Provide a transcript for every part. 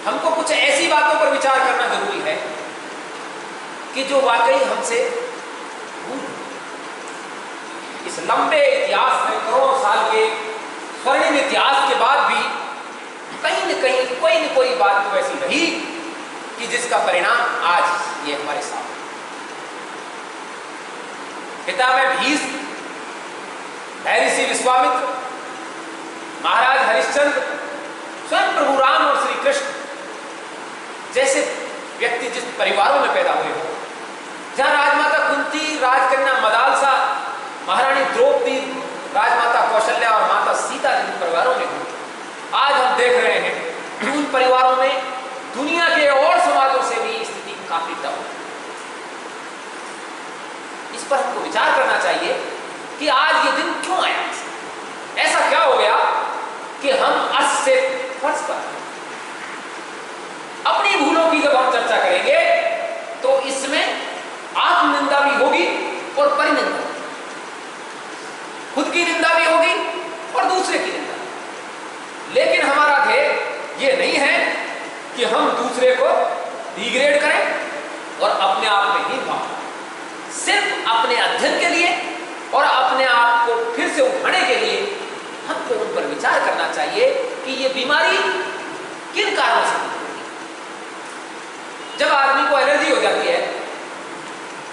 हमको कुछ ऐसी बातों पर विचार करना जरूरी है कि जो वाकई हमसे भूल। इस लंबे इतिहास में, करोड़ों साल के स्वर्णिम इतिहास के बाद भी कहीं न कहीं कोई न कोई बात तो ऐसी रही कि जिसका परिणाम आज ये हमारे सामने। पिता में भीष्म, महर्षि विश्वामित्र, महाराज हरिश्चंद्र, स्वयं प्रभु राम और श्री कृष्ण जैसे व्यक्ति जिस परिवारों में पैदा हुए हो, जहां राजमाता कुंती, राजकन्या मदालसा, महारानी द्रौपदी, राजमाता कौशल्या और माता सीता जिन परिवारों में हुई, आज हम देख रहे हैं कि उन परिवारों में दुनिया के और समाजों से भी स्थिति काफी डाउन है। इस पर हमको विचार करना चाहिए कि आज ये दिन क्यों आया, ऐसा क्या हो गया कि हम अर्श से फर्श पर। अपनी भूलों की जब हम चर्चा करेंगे तो इसमें आत्मनिंदा भी होगी और परिनिंदा, खुद की निंदा भी होगी और दूसरे की निंदा। लेकिन हमारा ध्येय ये नहीं है कि हम दूसरे को डिग्रेड करें और अपने आप में ही भाग, सिर्फ अपने अध्ययन के लिए और अपने आप को फिर से उठाने के लिए हमको उन पर विचार करना चाहिए कि ये बीमारी किन कारणों से होती है। जब आदमी को एलर्जी हो जाती है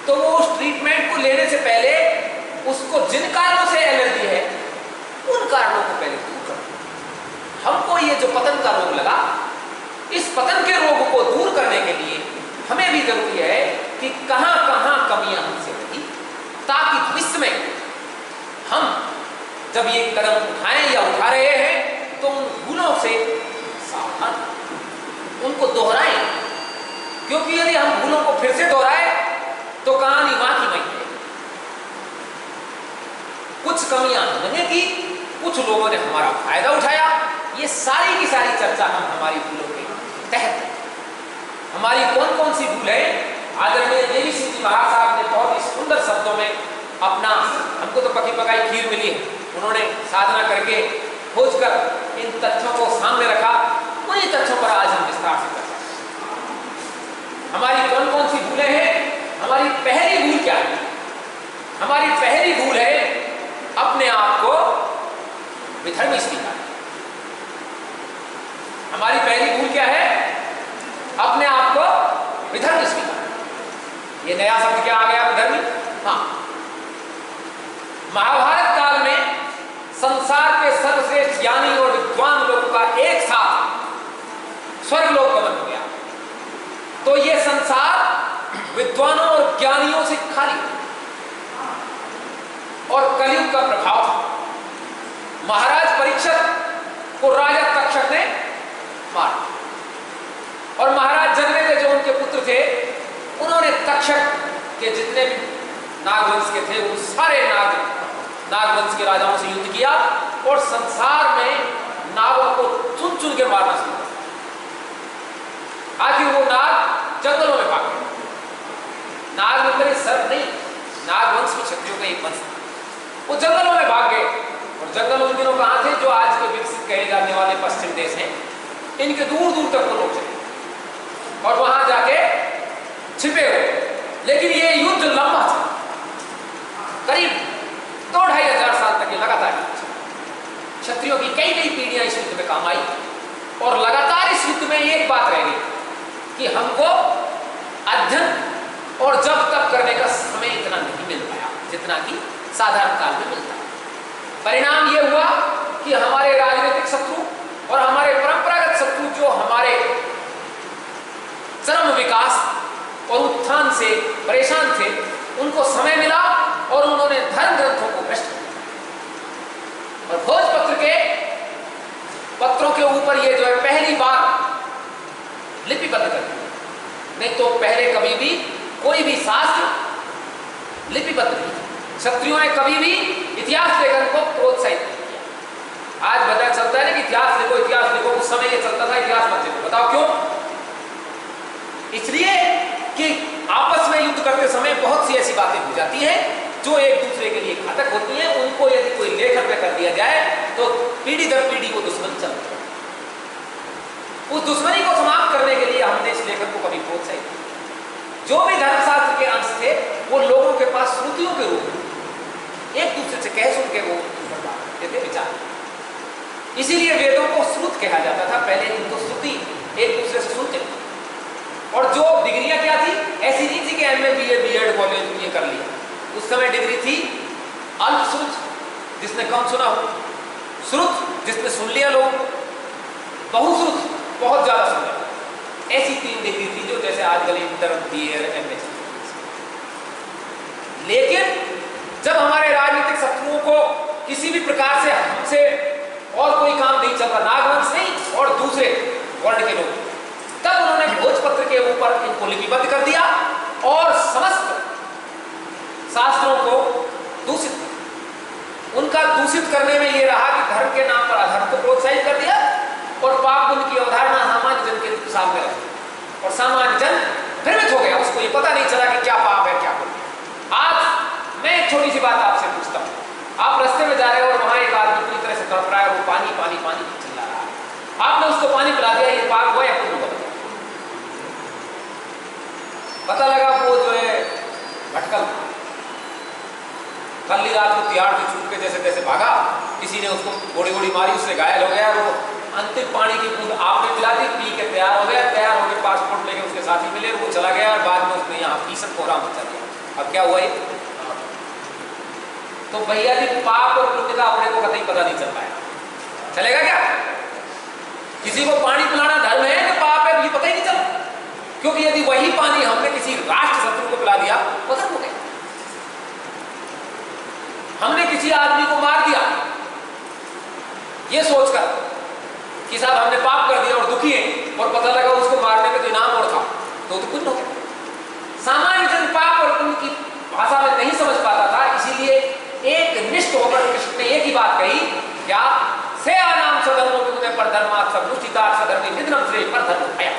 तो वो उस ट्रीटमेंट को लेने से पहले उसको जिन कारणों से एलर्जी है उन कारणों को पहले दूर करना। हमको ये जो पतन का रोग लगा, इस पतन के रोग को दूर करने के लिए हमें भी जरूरी है कि कहां कहां कमियां हमसे रही, ताकि भविष्य में हम जब ये कदम उठाएं या उठा रहे हैं तो उन भूलों से सावधान, उनको दोहराएं। क्योंकि यदि हम भूलों को फिर से दोहराएं तो कहानी वहां की वहीं है। कुछ कमियां हमने की, कुछ लोगों ने हमारा फायदा उठाया। ये सारी की सारी चर्चा हम हमारी भूलों के तहत, हमारी कौन कौन सी भूल है, आदरणीय देवी सिंह जी महाराज साहब ने बहुत ही सुंदर शब्दों में अपना, हमको तो पकी पकाई खीर मिली है, उन्होंने साधना करके खोजकर इन तथ्यों को सामने रखा। उन्हीं तथ्यों पर आज हम विस्तार से चर्चा करें। हमारी कौन कौन सी भूलें हैं। हमारी पहली भूल क्या है? हमारी पहली भूल है अपने आप को विधर्मी स्वीकार। हमारी पहली भूल क्या है? अपने आप को विधर्मी स्वीकार। ये नया शब्द क्या आ गया, विधर्मी? हाँ, महाभारत काल में संसार के सर्वश्रेष्ठ ज्ञानी और विद्वान लोगों का एक साथ स्वर्गलोक गमन हो गया, तो ये संसार विद्वानों और ज्ञानियों से खाली और कलयुग का प्रभाव था। महाराज परीक्षित को राजा तक्षक ने मारा और महाराज जन्मेजय जो उनके पुत्र थे, उन्होंने तक्षक के जितने भी नागवंश के थे उन सारे नागवंश के राजाओं से युद्ध किया और संसार में नागों को चुन चुन के मारना शुरू किया। आखिर वो नाग जंगलों में भाग गए। नाग मतलब सर्प नहीं, नागवंश में क्षत्रियों का एक वंश था, वो जंगलों में भाग गए। और जंगल उन दिनों कहां थे? जो आज के विकसित कहे जाने वाले पश्चिम देश हैं, इनके दूर दूर तक वो लोग चले और वहां जाके छिपे हुए। लेकिन ये युद्ध लंबा था, करीब 2-2,500 साल तक ये लगातार क्षत्रियों की कई कई पीढ़ियां इस युद्ध में काम आई। और लगातार इस युद्ध में एक बात रह गई कि हमको अध्ययन और जप तप करने का समय इतना नहीं मिल पाया जितना कि साधारण काल में मिलता। परिणाम यह हुआ कि हमारे राजनीतिक शत्रु और हमारे परंपरागत शत्रु जो हमारे चरम विकास और उत्थान से परेशान थे, उनको समय मिला और उन्होंने धर्म ग्रंथों को भ्रष्ट किया। और भोजपत्र के पत्रों के ऊपर ये जो है पहली बार लिपिबद्ध कर दिया। नहीं तो पहले कभी भी कोई भी शास्त्र लिपिबद्ध नहीं। क्षत्रियों ने कभी भी इतिहास लेखन को प्रोत्साहित नहीं किया। आज पता चलता है ना कि इतिहास लिखो, इतिहास लिखो। उस समय ये चलता था इतिहास मत लिखो। बताओ क्यों? इसलिए कि आपस में युद्ध करते समय बहुत सी ऐसी बातें हो जाती हैं जो एक दूसरे के लिए घातक होती हैं। उनको यदि कोई लेखन में कर दिया जाए तो पीढ़ी दर पीढ़ी वो दुश्मन चलता है। उस दुश्मनी को समाप्त जो भी धर्मशास्त्र के अंश थे वो लोगों के पास श्रुतियों के रूप में एक दूसरे से कह सुन के वो करते थे विचार। इसीलिए वेदों को श्रुत कहा जाता था। पहले इनको श्रुति एक दूसरे से सुनते थे। और जो डिग्रियां क्या थी, ऐसी नहीं थी कि एमए बीए बीएड कॉलेज ये कर लिया। उस समय डिग्री थी अल्पश्रुत जिसने कम सुना हो, श्रुत जिसने सुन लिया लोग, बहुश्रुत बहुत ज्यादा सुन लिया। ऐसी 3 डिग्री थी जो जैसे आजकल इंटर बीए एमए। लेकिन जब हमारे राजनीतिक शत्रुओं को किसी भी प्रकार से हमसे और कोई काम नहीं चल रहा, नागवंश नहीं और दूसरे वर्ण के लोग, तब उन्होंने भोजपत्र के ऊपर इनको लिपिबद्ध कर दिया और समस्त शास्त्रों को दूषित किया। उनका दूषित करने में यह रहा कि धर्म के नाम पर अधर्म को प्रोत्साहित कर दिया और पाप पुण्य की अवधारणा सामान्य जन के सामने रखी और सामान्य जन भ्रमित हो गया। उसको ये पता नहीं चला कि क्या पाप है क्या पुण्य। आज मैं एक छोटी सी बात आपसे पूछता हूं। आप रास्ते में जा रहे हो और वहां एक आदमी पूरी तरह से तड़प रहा है, वो पानी पानी पानी चिल्ला रहा है। आपने उसको पानी पिला दिया, ये पाप हुआ या पुण्य हुआ? पता लगा वो जो है भटकल, कल ही रात को तिहाड़ से छूट के जैसे तैसे भागा, किसी ने उसको गोली गोली मारी, उससे घायल हो गया। वो अंतिम पानी की बूंद आपने पिला दी, पी के तैयार हो गया। तैयार होकर पासपोर्ट लेके उसके साथी मिले, वो चला गया और बाद में उसने यहाँ फीसद कोहराम मचा दिया। अब क्या हुआ ये? तो भैया जी पाप और पुण्य का अपने को कतई पता नहीं चल पाया। चलेगा क्या? किसी को पानी पिलाना धर्म है कि पाप है, ये पता ही नहीं चला। क्योंकि यदि वही पानी हमने किसी राष्ट्र शत्रु को पिला दिया तो धर्म हो गया। हमने किसी आदमी को मार दिया ये सोचकर कि साहब हमने पाप कर दिया और दुखी है, और पता लगा उसको मारने में तो इनाम और था, तो पुण्य हो गया। सामान्य जन पाप और पुण्य की भाषा में नहीं समझ पाता था, इसीलिए एक निष्ठ होकर कृष्ण ने एक ही बात कही, क्या से नाम सधर्मो तुम्हें पर धर्मात् सदनुष्ठितात् सधर्मे निधनम श्रेय पर धर्म भया।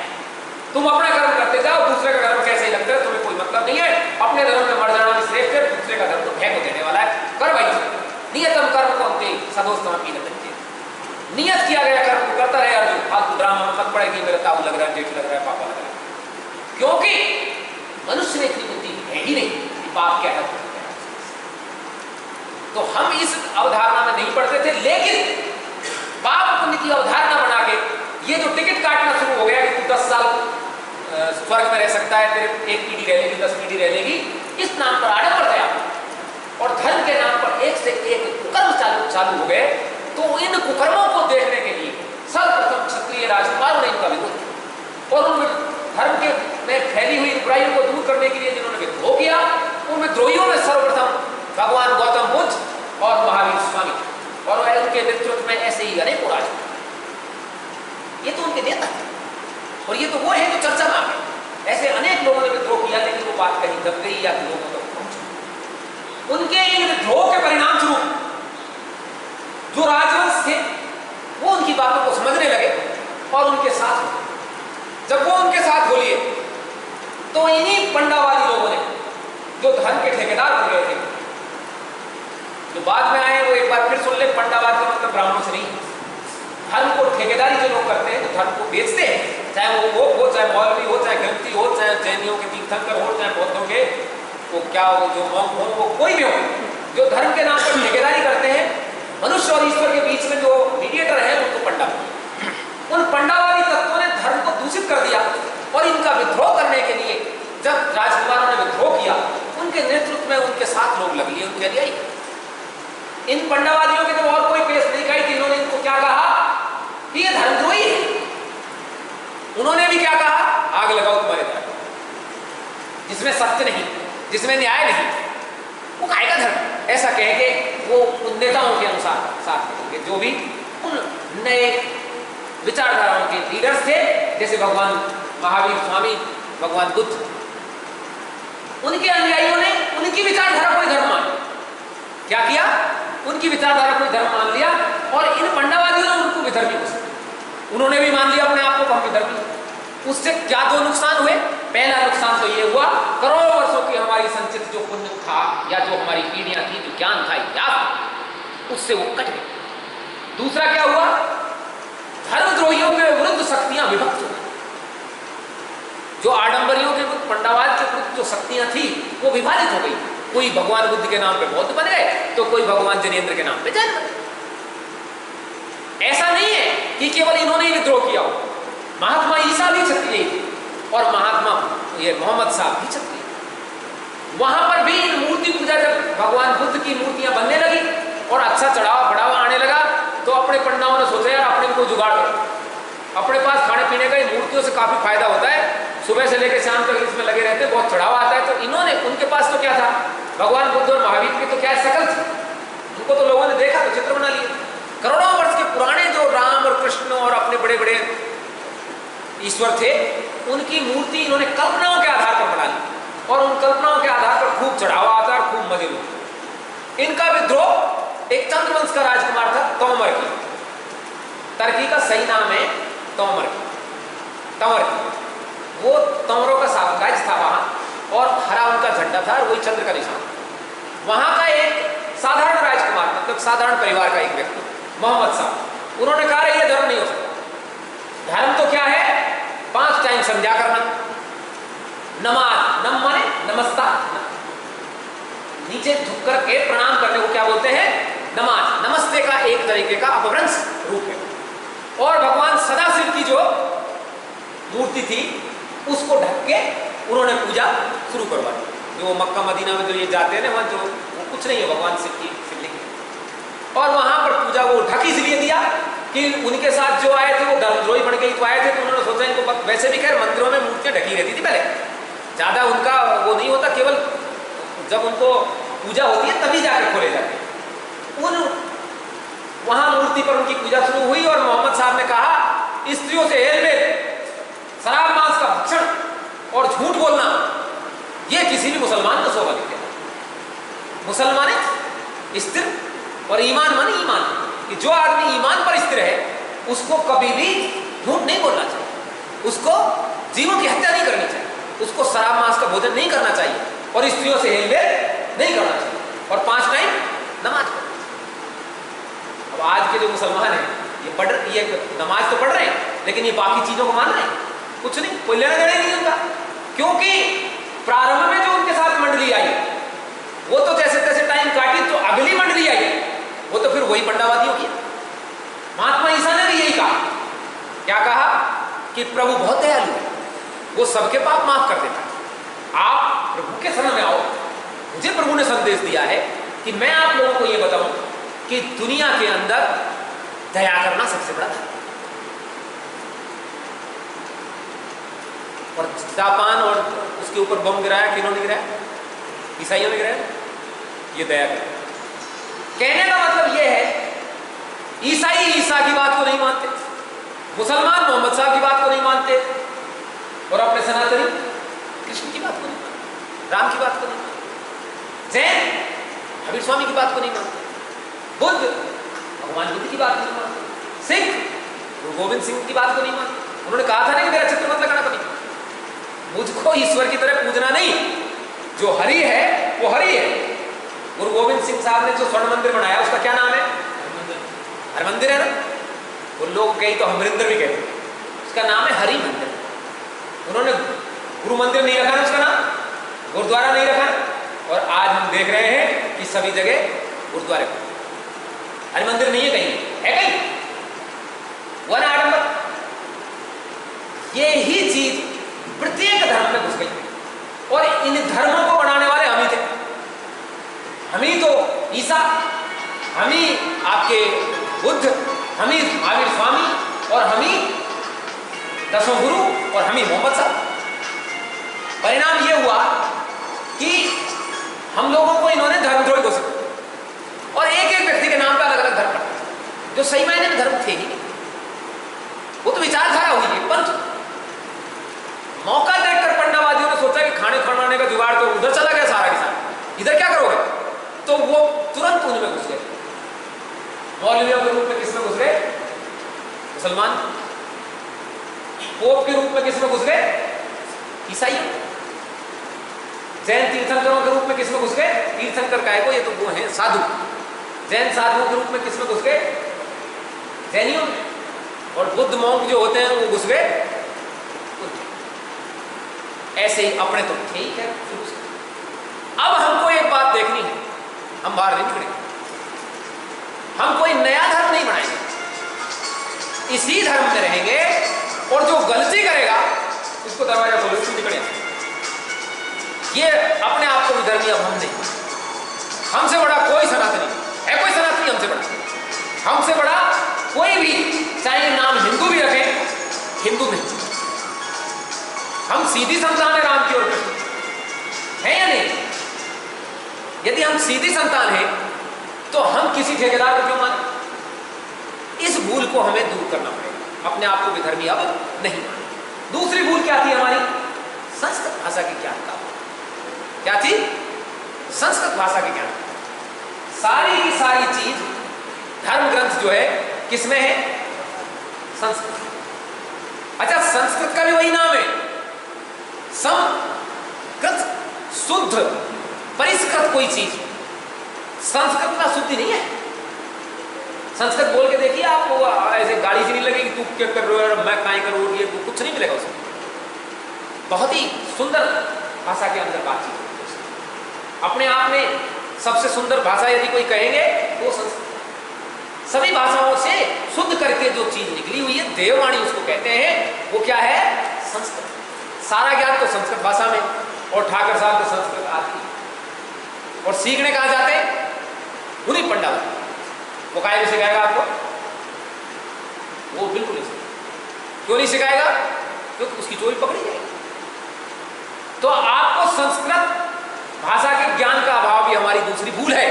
तुम अपना कर्म करते जाओ, दूसरे का कर्म कैसे ही लगता है तुम्हें कोई मतलब नहीं है। अपने धर्म में मर जाना भी श्रेष्ठ है, दूसरे का धर्म तो भय को देने वाला है। कर भाई नियतम कर्म कौनते सदोस्तम पीनते। नियत किया गया कर्म को करता रहे अर्जुन, फालतू ड्रामा में मत पड़ेगी मेरा ताऊ लग रहा है, जेठ लग रहा है, पापा लग रहा है। क्योंकि मनुष्य में इतनी बुद्धि है ही नहीं कि पाप क्या है। तो हम इस अवधारणा में नहीं पढ़ते थे, लेकिन पाप पुण्य की अवधारणा बना के ये जो टिकट काटना शुरू हो गया कि तू 10 साल स्वर्ग में रह सकता है, तेरे 1 पीढ़ी रह लेगी, 10 पीढ़ी रह लेगी, इस नाम पर आडंबर गया और धर्म के नाम पर एक से एक कुकर्म चालू हो गए। तो इन कुकर्मों को देखने के लिए सर्वप्रथम क्षत्रिय राजकुमारों ने इनका विरोध किया और उन धर्म के में फैली हुई बुराइयों को दूर करने के लिए जिन्होंने विद्रोह किया, उन विद्रोहियों में सर्वप्रथम भगवान गौतम बुद्ध और महावीर स्वामी, और उनके नेतृत्व में ऐसे ही अनेकों राजा। ये तो उनके नेता थे और ये तो वो है जो चर्चा में आ गए। ऐसे अनेक लोगों ने विद्रोह किया, लेकिन वो बात कहीं दब गई या लोगों तक पहुंची। उनके इन विद्रोह के परिणाम स्वरूप जो राजवंश थे वो उनकी बातों को समझने लगे और उनके साथ हो। जब वो उनके साथ हो लिए तो इन्हीं पंडावादी लोगों ने, जो धर्म के ठेकेदार बन गए थे, जो बाद में आए, वो एक बार फिर सुन ले, पंडावाद का मतलब ब्राह्मणों से नहीं। धर्म को ठेकेदारी जो लोग करते हैं, तो धर्म को बेचते हैं, चाहे वो हो, चाहे मौलवी हो, चाहे ग्रंथी हो, चाहे जैनियों के तीर्थंकर हो, चाहे बौद्धों के वो क्या हो, जो मॉन्क हो, वो कोई भी हो, जो धर्म के नाम पर ठेकेदारी करते हैं, मनुष्य और ईश्वर के बीच में जो मीडिएटर है उनको पंडा। उन पंडावादी तत्वों ने धर्म को दूषित कर दिया और इनका विद्रोह करने के लिए जब राजकुमारों ने विद्रोह किया, उनके नेतृत्व में उनके साथ लोग लग लिए उनके लिए। इन पंडावादियों के जब और कोई पेश नहीं गई थी, इन्होंने इनको क्या कहा कि ये धर्मद्रोही है। उन्होंने भी क्या कहा, आग लगाओ तुम्हारे धर्म, जिसमें सत्य नहीं, जिसमें न्याय नहीं, वो खाएगा धर्म। ऐसा कह के वो उन नेताओं के अनुसार साथ होंगे जो भी उन नए विचारधाराओं के लीडर्स थे, जैसे भगवान महावीर स्वामी, भगवान बुद्ध। उनके अनुयायियों ने उनकी विचारधारा को धर्म मान लिया। क्या किया? उनकी विचारधारा को धर्म मान लिया और इन पंडावादियों ने उनको विधर्मी घोषित। उन्होंने भी मान लिया अपने आप को हम विधर्मी। उससे क्या दो नुकसान हुए? पहला नुकसान तो ये हुआ, करोड़ों वर्षों की हमारी संचित जो पुण्य था या जो हमारी पीढ़ियां थी, जो ज्ञान था, इतिहास, उससे वो कट गई। दूसरा क्या हुआ? धर्मद्रोहियों के विरुद्ध शक्तियां विभक्त हो गई। जो आडंबरियों के विरुद्ध, पंडावाद के विरुद्ध शक्तियां थी वो विभाजित हो गई। कोई भगवान बुद्ध के नाम पे बौद्ध बन गए, तो कोई भगवान जैनेन्द्र के नाम पे जैन बन गए। ऐसा नहीं है कि केवल इन्होंने ही विद्रोह किया हो, महात्मा ईसा भी क्षत्रिय थे और महात्मा ये मोहम्मद साहब भी क्षत्रिय। वहां पर भी इन मूर्ति पूजा, जब भगवान बुद्ध की मूर्तियां बनने लगी और अच्छा चढ़ावा बढ़ावा आने लगा, तो अपने पंडितों ने सोचा यार अपने को जुगाड़ करो, अपने पास खाने पीने का मूर्तियों से काफी फायदा होता है, सुबह से लेकर शाम तक इसमें लगे रहते हैं, बहुत चढ़ावा आता है। तो इन्होंने, उनके पास तो क्या था, भगवान बुद्ध और महावीर की तो क्या शकल थी, उनको तो लोगों ने देखा तो चित्र बना लिए। करोड़ों वर्ष के पुराने जो राम और कृष्ण और अपने बड़े बड़े ईश्वर थे, उनकी मूर्ति इन्होंने कल्पनाओं के आधार पर बना ली और उन कल्पनाओं के आधार पर खूब चढ़ावा आता है और खूब मजे लेते। इनका विद्रोह एक चंद्रवंश का राजकुमार था तोमर की, टर्की का सही नाम है तोमर की, वो तोमरों का साम्राज्य था वहां, और हरा उनका झंडा था और वही चंद्र का निशान। वहां का एक साधारण राजकुमार, मतलब साधारण परिवार का एक व्यक्ति, मोहम्मद साहब, उन्होंने कहा यह धर्म नहीं हो सकता। धर्म तो क्या है, 5 टाइम संध्या करना, नमाज, नम माने नमस्ता, नीचे झुक करके प्रणाम करने को क्या बोलते हैं, नमाज। नमस्ते का एक तरीके का अपभ्रंश रूप है। और भगवान सदाशिव की जो मूर्ति थी उसको ढक के उन्होंने पूजा शुरू करवा दी। जो मक्का मदीना में जो ये जाते हैं ना, वहाँ जो वो कुछ नहीं है, भगवान शिव की शिवलिंग, और वहां पर पूजा वो ढक इसलिए दिया कि उनके साथ जो आए थे वो धर्मद्रोही बन के ही तो आए थे, तो उन्होंने सोचा इनको, वैसे भी खैर मंदिरों में मूर्तियां ढकी रहती थी पहले, ज्यादा उनका वो नहीं होता, केवल जब उनको पूजा होती है तभी जाके खोले जाते हैं। वहां मूर्ति पर उनकी पूजा शुरू हुई और मोहम्मद साहब ने कहा स्त्रियों से हेलमेल, शराब मांस का भक्षण और झूठ बोलना ये किसी भी मुसलमान को शोभा नहीं देता। मुसलमान स्थिर और ईमान माने ईमान, कि जो आदमी ईमान पर स्थिर है उसको कभी भी झूठ नहीं बोलना चाहिए, उसको जीवों की हत्या नहीं करनी चाहिए, उसको शराब मांस का भोजन नहीं करना चाहिए और स्त्रियों से हेलमेल नहीं करना चाहिए और 5 टाइम नमाज पढ़ना। अब आज के जो मुसलमान हैं ये नमाज तो पढ़ रहे हैं, लेकिन ये बाकी चीजों को मान रहे हैं, कुछ नहीं, कोई लेना देना नहीं उनका, क्योंकि प्रारंभ में जो उनके साथ मंडली आई वो तो जैसे तैसे टाइम काटी, तो अगली मंडली आई वो तो फिर वही पंडावादी हो गया। महात्मा ईसा ने भी यही कहा, क्या कहा कि प्रभु बहुत दयालु है, वो सबके पाप माफ कर देता है, आप प्रभु के शरण में आओ। मुझे प्रभु ने संदेश दिया है कि मैं आप लोगों को यह बताऊं कि दुनिया के अंदर दया करना सबसे बड़ा धर्म। और जापान और उसके ऊपर बम गिराया, किन्होंने गिराया, ईसाइयों ने गिराया, ये दया कर। कहने का मतलब यह है, ईसाई ईसा की बात को नहीं मानते, मुसलमान मोहम्मद साहब की बात को नहीं मानते, और अपने सनातनी कृष्ण की बात को नहीं मानते, राम की बात को नहीं मानते, जैन महावीर स्वामी की बात को नहीं मानते, बुद्ध भगवान बुद्ध की बात को नहीं मानते, सिख गुरु गोविंद सिंह की बात को नहीं मानते। उन्होंने कहा था ना कि मेरा चित्र मत लगाना कभी, मुझको ईश्वर की तरह पूजना नहीं, जो हरि है वो हरि है। गुरु गोविंद सिंह साहब ने जो स्वर्ण मंदिर बनाया उसका क्या नाम है, हरमंदिर है ना, वो लोग कहीं तो हमरिंदर भी कहते हैं, उसका नाम है हरि मंदिर। उन्होंने गुरु मंदिर नहीं रखा ना उसका नाम, गुरुद्वारा नहीं रखा, और आज हम देख रहे हैं कि सभी जगह गुरुद्वारे, हरि मंदिर नहीं है, कहीं है, कहीं वन आडंबर। ये ही चीज प्रत्येक धर्म में घुस गई, और इन धर्मों को बनाने वाले हम ही थे, हम ही तो ईसा, हम ही आपके बुद्ध, हम ही महावीर स्वामी, और हम ही 10 गुरु, और हम ही मोहम्मद साहब। परिणाम यह हुआ कि हम लोगों को इन्होंने धर्मद्रोही घोषित, और एक एक व्यक्ति के नाम पर अलग अलग धर्म रखा, जो सही मायने में धर्म थे ही नहीं। वो तो विचारधारा हुई है, पंथ। मौका देखकर पंडावादियों ने सोचा कि खाने खाने का जुगाड़ तो उधर चला गया सारा के सारा, इधर क्या करोगे, तो वो तुरंत उनमें घुस गए। मौलवियों के रूप में किसमें घुस गए, मुसलमान। पोप के रूप में किसमें घुस गए, ईसाई। जैन तीर्थंकरों के रूप में किसमें घुस गए, तीर्थंकर काय को, ये तो वो हैं साधु। जैन साधुओं के रूप में किसमें घुस गए, जैनियों। और बुद्ध मॉन्क जो होते हैं वो घुस गए। ऐसे ही अपने तो ठीक है शुरू से। अब हमको एक बात देखनी है, हम बाहर नहीं निकलेंगे, हम कोई नया धर्म नहीं बनाएंगे, इसी धर्म में रहेंगे और जो गलती करेगा उसको दरवाजा खोलो उसको निकले। ये अपने आप को विधर्मी अब हम नहीं, हमसे बड़ा कोई सनातनी है, कोई सनातनी हमसे बड़ा, हमसे बड़ा कोई भी, चाहे नाम हिंदू भी रखें, हिंदू नहीं, हम सीधी संतान है राम की और कृष्ण है या नहीं? यदि हम सीधी संतान हैं तो हम किसी ठेकेदार को क्यों माने? इस भूल को हमें दूर करना पड़ेगा, अपने आप को विधर्मी अब नहीं माने। दूसरी भूल क्या थी हमारी? संस्कृत भाषा की ज्ञान का। क्या थी? संस्कृत भाषा की ज्ञान। सारी की सारी चीज धर्म ग्रंथ जो है किसमें है? संस्कृत। अच्छा, संस्कृत का भी वही नाम है, संस्कृत, शुद्ध परिष्कृत कोई चीज। संस्कृत का शुद्धि नहीं है। संस्कृत बोल के देखिए आप, वो ऐसे गाड़ी से नहीं लगेगी तू क्या कर रहे हो, मैं काहे करूँ, ये कुछ नहीं मिलेगा उसमें। बहुत ही सुंदर भाषा के अंदर बातचीत है। अपने आप में सबसे सुंदर भाषा यदि कोई कहेंगे वो संस्कृत। सभी भाषाओं से शुद्ध करके जो चीज निकली हुई है, देववाणी उसको कहते हैं, वो क्या है? संस्कृत। सारा ज्ञान तो संस्कृत भाषा में, और ठाकर साहब तो संस्कृत आती है। और सीखने कहाँ जाते हैं? उन्हीं पंडाल। वो काहे भी सिखाएगा आपको? वो बिल्कुल नहीं सिखाएगा। क्यों नहीं सिखाएगा? क्योंकि उसकी चोरी पकड़ी जाएगी। तो आपको संस्कृत भाषा के ज्ञान का अभाव भी हमारी दूसरी भूल है।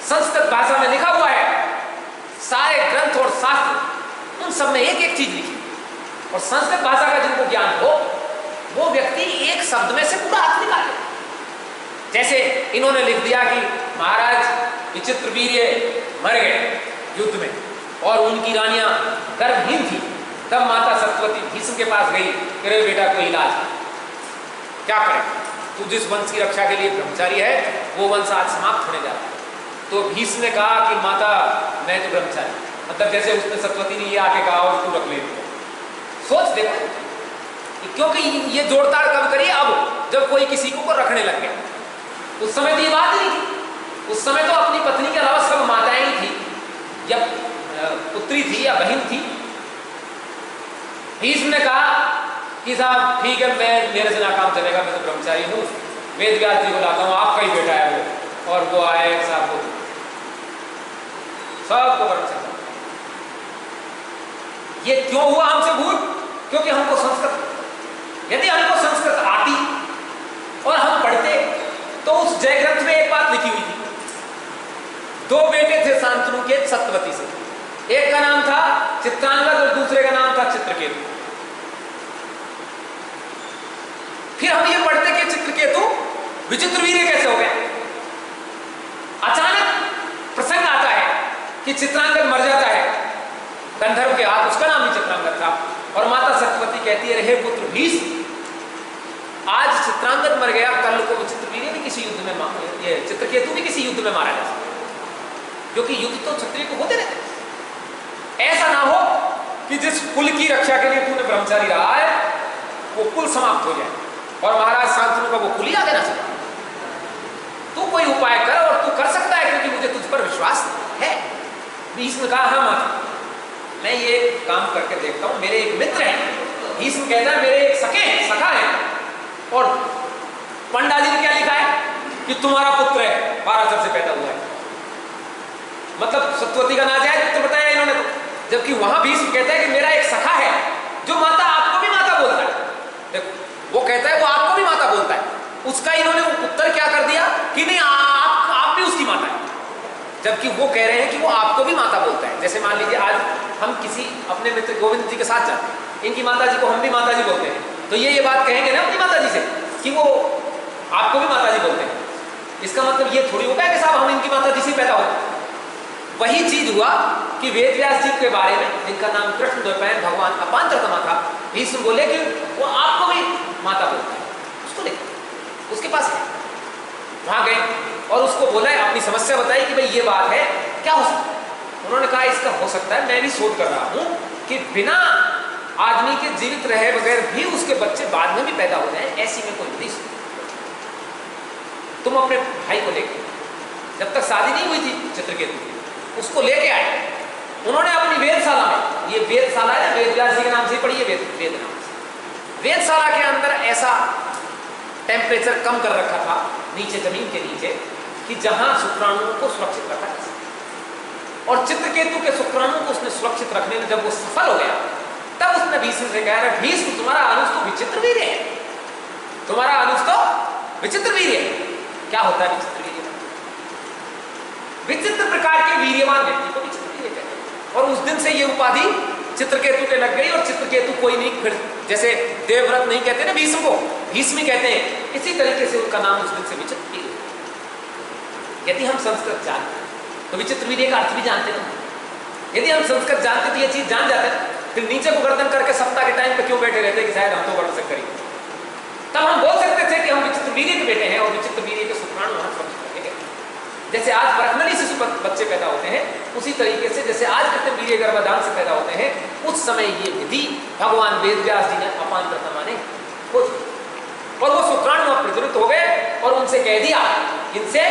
संस्कृत भाषा में लिखा हुआ है, सारे ग्रंथ और शास्त्र, उन सब में एक एक चीज लिखी, और संस्कृत भाषा का जिनको ज्ञान हो वो व्यक्ति एक शब्द में से पूरा अर्थ निकाले। जैसे इन्होंने लिख दिया कि महाराज विचित्रवीर्य मर गए युद्ध में और उनकी रानियां गर्भहीन थी, तब माता सत्यवती भीष्म के पास गई, अरे बेटा कोई इलाज क्या करें, तू जिस वंश की रक्षा के लिए ब्रह्मचारी है वो वंश आज समाप्त होने जा रहा है। तो भीष्म ने कहा कि माता मैं तो ब्रह्मचारी, मतलब जैसे उसने सत्यवती ने ये आके कहा और तू रख ले। सोच देखो, क्योंकि ये जोड़ताड़ कब करिए? अब जब कोई किसी को रखने लग गया। उस समय तो ये बात नहीं थी। उस समय तो अपनी पत्नी के अलावा सब माताएं ही थी, या पुत्री थी या बहन थी। भीष्म ने कहा कि साहब ठीक है, मैं मेरे से ना काम चलेगा, मैं तो ब्रह्मचारी हूँ, वेद व्यास जी को लाता हूँ, आपका ही बेटा है वो। और वो आए साहब को सबको ब्रह्मचारी। ये क्यों हुआ हमसे भूल? क्योंकि हमको संस्कृत, यदि हमको संस्कृत आती और हम पढ़ते तो उस जय ग्रंथ में एक बात लिखी हुई थी। दो बेटे थे शांतनु के सत्यवती से, एक का नाम था चित्रांगद और दूसरे का नाम था चित्रकेतु। फिर हम ये पढ़ते कि चित्रकेतु विचित्रवीर्य कैसे हो गए? अचानक प्रसंग आता है कि चित्रांगद मर जाता है गंधर्व के हाथ, उसका नाम भी चित्रांगद था, और माता सत्यवती कहती है, हे पुत्र भीष्म, आज चित्रांगद मर गया, कल को विचित्रवीर्य भी किसी युद्ध में, ये चित्रकेतु भी किसी युद्ध में मारा जा सकता है, क्योंकि युद्ध तो क्षत्रिय को होते रहते। ऐसा ना हो कि जिस कुल की रक्षा के लिए तूने ब्रह्मचारी रहा है वो कुल समाप्त हो जाए और महाराज शांतनु का वो कुल ही आगे ना चले। तू कोई उपाय कर, और तू कर सकता है क्योंकि मुझे तुझ पर विश्वास है। भीष्म ने कहा, हाँ माता, मैं ये काम करके देखता हूं, मेरे एक मित्र हैं। भीष्म कहता है मेरे एक सखा है, और पंडा जी ने क्या लिखा है कि तुम्हारा पुत्र है, 12 साल से पैदा हुआ है, मतलब सत्यवती का नाजायज पुत्र बताया इन्होंने तो। जबकि वहां भीष्म कहता है कि मेरा एक सखा है जो माता आपको भी माता बोलता है। देखो, वो कहता है वो आपको भी माता बोलता है, उसका इन्होंने उत्तर क्या कर दिया कि नहीं आप भी उसकी माता है, जबकि वो कह रहे हैं कि वो आपको भी माता बोलता है। जैसे मान लीजिए आज हम किसी अपने मित्र गोविंद जी के साथ जाते हैं, इनकी माता जी को हम भी माता जी बोलते हैं, तो ये बात कहेंगे ना अपनी माता जी से कि वो आपको भी माता जी बोलते हैं। इसका मतलब ये थोड़ी होगा कि साहब हम इनकी माता जी से पैदा होते। वही चीज हुआ कि वेद व्यास जी के बारे में, जिनका नाम कृष्ण द्वैपायन भगवान अपांतरतमा था, भीष्म बोले कि वो आपको भी माता बोलता है। उसको लेकर उसके पास है, वहां गए और उसको बोला, अपनी समस्या बताई कि भाई ये बात है, क्या हो सकता है? उन्होंने कहा इसका हो सकता है, मैं भी शोध कर रहा हूं कि बिना आदमी के जीवित रहे बगैर भी उसके बच्चे बाद में भी पैदा हो जाए, ऐसी में कोई नहीं। तुम अपने भाई को लेके, जब तक शादी नहीं हुई थी चित्रकेतु की, उसको लेके आए, उन्होंने अपनी वेदशाला में, ये वेदशाला है, वेदव्यास जी के नाम से ही पढ़िए, वेद नाम से, वेदशाला के अंदर ऐसा टेम्परेचर कम कर रखा था नीचे, जमीन के नीचे, कि जहां शुक्राणुओं को सुरक्षित रखा जा सके। और चित्रकेतु के शुक्राणुओं को उसने सुरक्षित रखने में जब वो सफल हो गया, तब उसने भीष्म से कहा, भीष्म तुम्हारा अनुज तो विचित्र वीर्य है, तुम्हारा अनुज तो विचित्र वीर्य है। क्या होता है विचित्र वीर्य? विचित्र प्रकार के वीर्यवान व्यक्ति को विचित्र वीर्य कहते हैं। और उस दिन से ये उपाधि चित्रकेतु के लग गई, और चित्रकेतु कोई नहीं, फिर जैसे देवव्रत नहीं कहते ना भीष्म को, भीष्म कहते हैं, इसी तरीके से उनका नाम उस दिन से विचित्र वीर्य। यदि हम संस्कृत जानते तो विचित्र वीर्य का अर्थ भी जानते ना। यदि हम संस्कृत जानते तो ये चीज जान जाते, फिर नीचे को गर्दन करके सप्ताह के टाइम पे क्यों बैठे रहते कि शायद हम तो वर्ण से करेंगे। तब हम बोल सकते थे कि हम विचित्र वीर्य के बेटे हैं और विचित्र वीर्य के शुक्राणु हम समझ रखेंगे। जैसे आज बरखमणी शिशु बच्चे पैदा होते हैं, उसी तरीके से जैसे आज कृत्रिम वीर्य गर्भाधान से पैदा होते हैं, उस समय ये विधि भगवान वेदव्यास जी ने अपांतरता माने और वो शुक्राणु प्रज्वलित हो गए और उनसे कह दिया, इनसे